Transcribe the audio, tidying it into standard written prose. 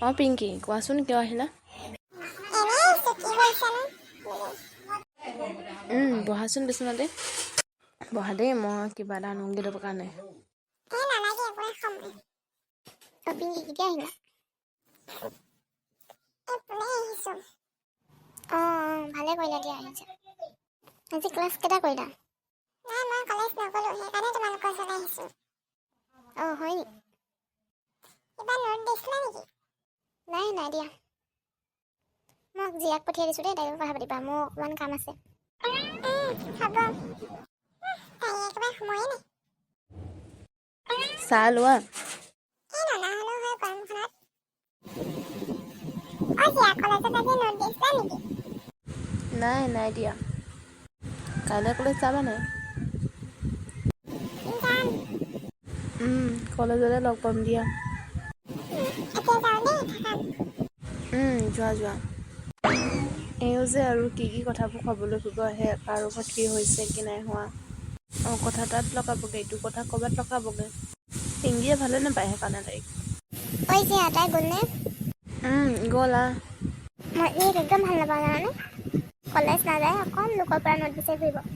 অঁ পিংকি, কোৱাচোন কিয় আহিলা? বহাচোন বিচনাতে। বহা দেই, মই কিবা এটা আনোগৈ তোৰ কাৰণে। পিংকি কেতিয়া আহিলা? অঁ ভালে কৰিলা দিয়া আহিছা। আজি ক্লাছ কেইটা কৰিলা? মই কলেজ নগলো, সেইকাৰণে তোমালোকৰ ওচৰলৈ আহিছোঁ। অঁ হয় নি? কিবা নোট দিছিলা নেকি? নাই দিয়া। মই জিয়াক পঠিয়াই দিছোঁ দেই, তাইও কথা পাতিবা, মোৰ অকণমান কাম আছে। হ'ব। তাই একেবাৰে সময়ে নাই। চাহ লোৱা। ননা হ'লেও হয় গৰমখনত। জিয়া কলেজত আজি নোট দিছিলা নেকি? নাই দিয়া। কাইলৈ কলেজ যাবা নাই? যাম। কলেজতে লগ পাম দিয়া। এতিয়া যাওঁ দেই, থাকা। যোৱা। এওঁ যে আৰু কি কথাবোৰ ক'বলৈ আহে, কাৰ লগত কি হৈছে কি নাই হোৱা। কথা তাত লগাবগৈ, এইটো কথা ক'ৰবাত লগাবগৈ। পিংকিয়ে ভালে নাপায় সেইকাৰণে তাইক। ঐ জিয়া, তাই গ'লনে? গ'ল। মই একদম ভাল নাপাওঁ জানানে? কলেজ নাযায়, অকল লোকৰ পৰা নোট বিচাৰি ফুৰিব।